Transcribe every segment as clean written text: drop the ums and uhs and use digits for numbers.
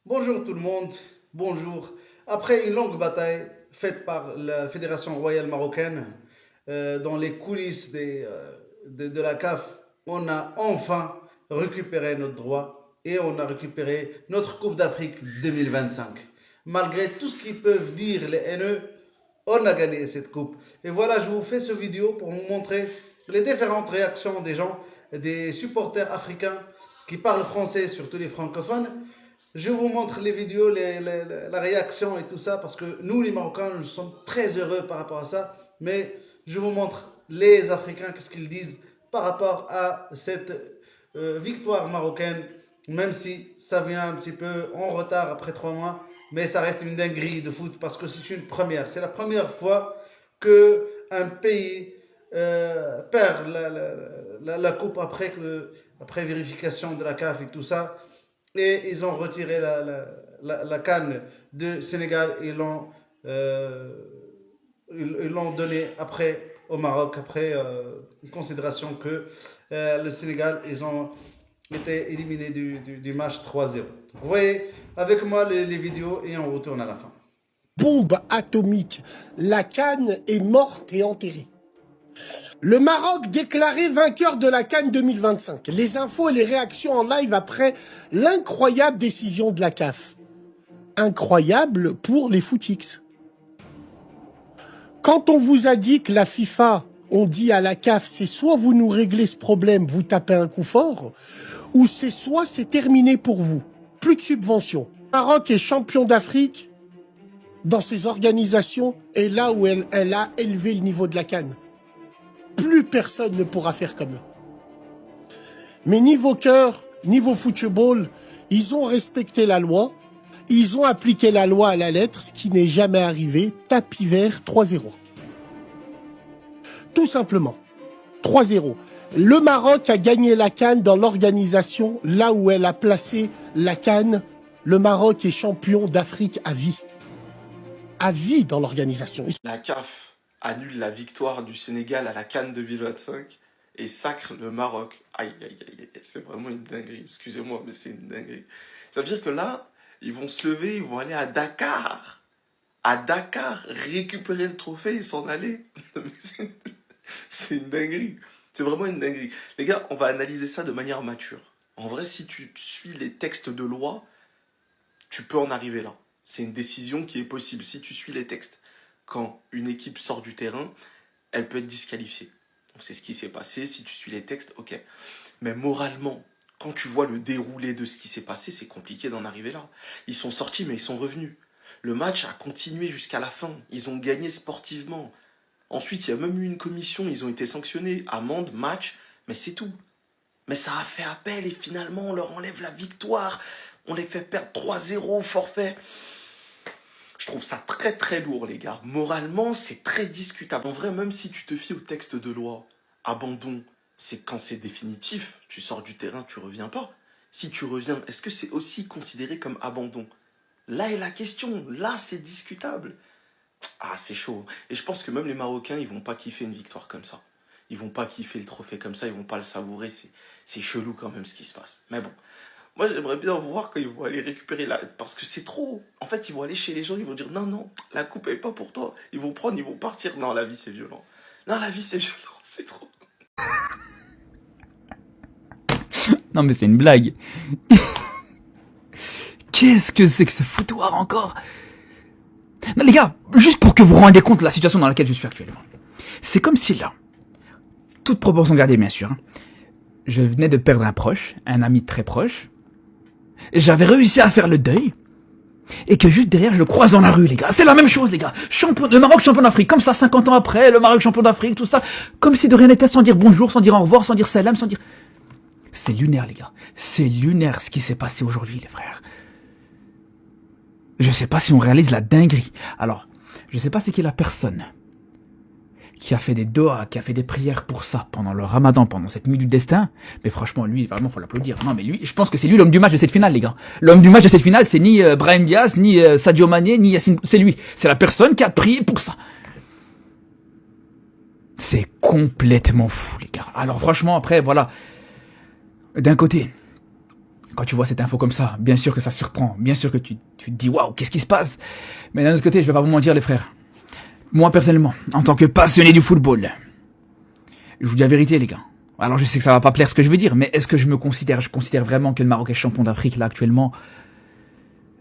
Bonjour tout le monde, bonjour. Après une longue bataille faite par la Fédération royale marocaine, dans les coulisses de la CAF, on a enfin récupéré notre droit et on a récupéré notre Coupe d'Afrique 2025. Malgré tout ce qu'ils peuvent dire les haineux, on a gagné cette coupe. Et voilà, je vous fais ce vidéo pour vous montrer les différentes réactions des gens, des supporters africains qui parlent français, surtout les francophones. Je vous montre les vidéos, la réaction et tout ça, parce que nous, les Marocains, nous sommes très heureux par rapport à ça. Mais je vous montre les Africains, qu'est-ce qu'ils disent par rapport à cette victoire marocaine, même si ça vient un petit peu en retard après 3 mois, mais ça reste une dinguerie de foot parce que c'est une première. C'est la première fois qu'un pays perd la coupe après vérification de la CAF et tout ça. Et ils ont retiré la canne de Sénégal et ils l'ont donné après au Maroc, après une considération que le Sénégal, ils ont été éliminés du match 3-0. Vous voyez avec moi les vidéos et on retourne à la fin. Bombe atomique. La CAN est morte et enterrée. Le Maroc déclaré vainqueur de la CAN 2025. Les infos et les réactions en live après l'incroyable décision de la CAF. Incroyable pour les footix. Quand on vous a dit que la FIFA, on dit à la CAF, c'est soit vous nous réglez ce problème, vous tapez un coup fort, ou c'est soit c'est terminé pour vous. Plus de subventions. Le Maroc est champion d'Afrique dans ses organisations et là où elle a élevé le niveau de la CAN. Plus personne ne pourra faire comme eux. Mais niveau cœur, niveau football, ils ont respecté la loi, ils ont appliqué la loi à la lettre, ce qui n'est jamais arrivé. Tapis vert 3-0. Tout simplement. 3-0. Le Maroc a gagné la CAN dans l'organisation, là où elle a placé la CAN. Le Maroc est champion d'Afrique à vie. À vie dans l'organisation. La CAF annule la victoire du Sénégal à la CAN 2025 et sacre le Maroc. Aïe, aïe, aïe, c'est vraiment une dinguerie. Excusez-moi, mais c'est une dinguerie. Ça veut dire que là, ils vont se lever, ils vont aller à Dakar. À Dakar, récupérer le trophée et s'en aller. C'est une dinguerie. C'est vraiment une dinguerie. Les gars, on va analyser ça de manière mature. En vrai, si tu suis les textes de loi, tu peux en arriver là. C'est une décision qui est possible si tu suis les textes. Quand une équipe sort du terrain, elle peut être disqualifiée. Donc c'est ce qui s'est passé. Si tu suis les textes, ok. Mais moralement, quand tu vois le déroulé de ce qui s'est passé, c'est compliqué d'en arriver là. Ils sont sortis, mais ils sont revenus. Le match a continué jusqu'à la fin. Ils ont gagné sportivement. Ensuite, il y a même eu une commission. Ils ont été sanctionnés. Amende, match, mais c'est tout. Mais ça a fait appel et finalement, on leur enlève la victoire. On les fait perdre 3-0 au forfait. Je trouve ça très très lourd, les gars. Moralement, c'est très discutable. En vrai, même si tu te fies au texte de loi, abandon, c'est quand c'est définitif. Tu sors du terrain, tu reviens pas. Si tu reviens, est-ce que c'est aussi considéré comme abandon? Là est la question. Là, c'est discutable. Ah, c'est chaud. Et je pense que même les Marocains, ils vont pas kiffer une victoire comme ça. Ils vont pas kiffer le trophée comme ça. Ils vont pas le savourer. C'est chelou quand même ce qui se passe. Mais bon. Moi, j'aimerais bien voir quand ils vont aller récupérer la... Parce que c'est trop. En fait, ils vont aller chez les gens, ils vont dire non, non, la coupe elle est pas pour toi. Ils vont prendre, ils vont partir. Non, la vie c'est violent. Non, la vie c'est violent, c'est trop. Non mais c'est une blague. Qu'est-ce que c'est que ce foutoir encore? Non les gars, juste pour que vous vous rendiez compte de la situation dans laquelle je suis actuellement. C'est comme si là, toute proportion gardée bien sûr, hein, je venais de perdre un proche, un ami très proche, j'avais réussi à faire le deuil, et que juste derrière je le croise dans la rue les gars. C'est la même chose les gars. Le Maroc champion d'Afrique, comme ça 50 ans après, le Maroc champion d'Afrique, tout ça, comme si de rien n'était, sans dire bonjour, sans dire au revoir, sans dire salam, sans dire... C'est lunaire les gars, c'est lunaire ce qui s'est passé aujourd'hui les frères. Je sais pas si on réalise la dinguerie. Alors, je sais pas c'est qui la personne qui a fait des doigts, qui a fait des prières pour ça pendant le ramadan, pendant cette nuit du destin. Mais franchement, lui, vraiment, faut l'applaudir. Non, mais lui, je pense que c'est lui l'homme du match de cette finale, les gars. L'homme du match de cette finale, c'est ni Brahim Diaz, ni Sadio Mané, ni Yassine. C'est lui. C'est la personne qui a prié pour ça. C'est complètement fou, les gars. Alors franchement, après, voilà. D'un côté, Quand tu vois cette info comme ça, bien sûr que ça surprend. Bien sûr que tu te dis, waouh, qu'est-ce qui se passe? Mais d'un autre côté, je vais pas vous mentir, les frères. Moi, personnellement, en tant que passionné du football, je vous dis la vérité, les gars. Alors, je sais que ça va pas plaire ce que je veux dire, mais est-ce que je considère vraiment que le Maroc est champion d'Afrique, là, actuellement?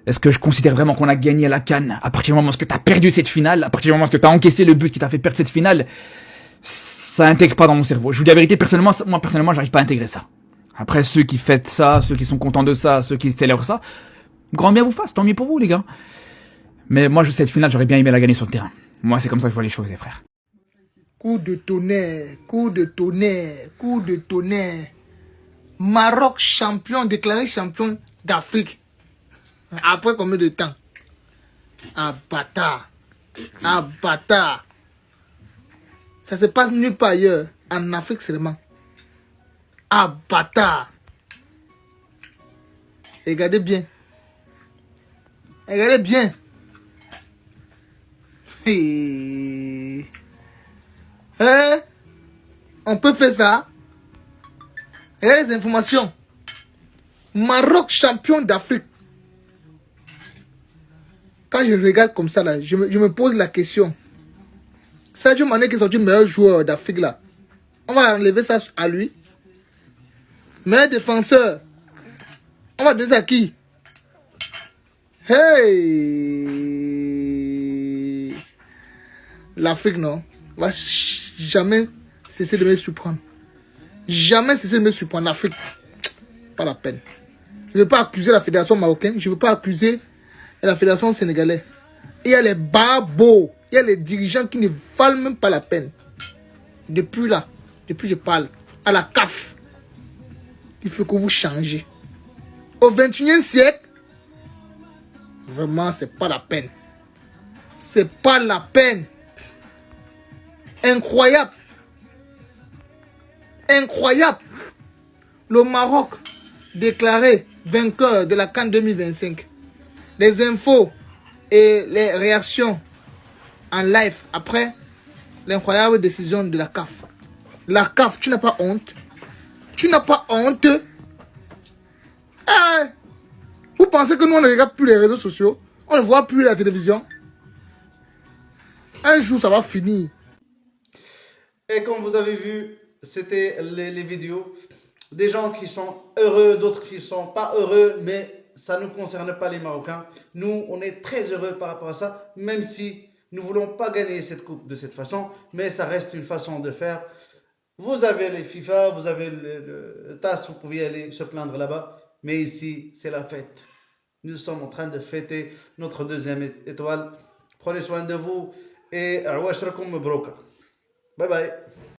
Est-ce que je considère vraiment qu'on a gagné la CAN? À partir du moment où tu as perdu cette finale, à partir du moment où tu as encaissé le but qui t'a fait perdre cette finale, ça intègre pas dans mon cerveau. Je vous dis la vérité, personnellement, j'arrive pas à intégrer ça. Après, ceux qui fêtent ça, ceux qui sont contents de ça, ceux qui célèbrent ça, grand bien vous fasse, tant mieux pour vous, les gars. Mais moi, cette finale, j'aurais bien aimé la gagner sur le terrain. Moi, c'est comme ça que je vois les choses, les frères. Coup de tonnerre, coup de tonnerre, coup de tonnerre. Maroc champion, déclaré champion d'Afrique. Après combien de temps? Ah bâtard. Ah bâtard. Ça se passe nulle part ailleurs. En Afrique seulement. Ah bâtard. Regardez bien. Regardez bien. Hein? On peut faire ça. Regardez les informations. Maroc champion d'Afrique. Quand je regarde comme ça, là, je me pose la question. Sadio Mané qui est sorti meilleur joueur d'Afrique là. On va enlever ça à lui. Meilleur défenseur. On va donner ça à qui? Hey! L'Afrique, non, va jamais cesser de me surprendre. Jamais cesser de me surprendre. L'Afrique, pas la peine. Je ne veux pas accuser la fédération marocaine. Je ne veux pas accuser la fédération sénégalaise. Il y a les babos. Il y a les dirigeants qui ne valent même pas la peine. Depuis là, depuis que je parle, à la CAF, il faut que vous changez. Au 21e siècle, vraiment, c'est pas la peine. C'est pas la peine. Incroyable. Incroyable. Le Maroc déclaré vainqueur de la CAN 2025. Les infos et les réactions en live après l'incroyable décision de la CAF. La CAF, tu n'as pas honte? Tu n'as pas honte? Vous pensez que nous, on ne regarde plus les réseaux sociaux? On ne voit plus la télévision? Un jour, ça va finir. Et comme vous avez vu, c'était les vidéos des gens qui sont heureux, d'autres qui ne sont pas heureux, mais ça ne nous concerne pas les Marocains. Nous, on est très heureux par rapport à ça, même si nous ne voulons pas gagner cette coupe de cette façon, mais ça reste une façon de faire. Vous avez les FIFA, vous avez le TAS, vous pouvez aller se plaindre là-bas, mais ici, c'est la fête. Nous sommes en train de fêter notre deuxième étoile. Prenez soin de vous et bye bye.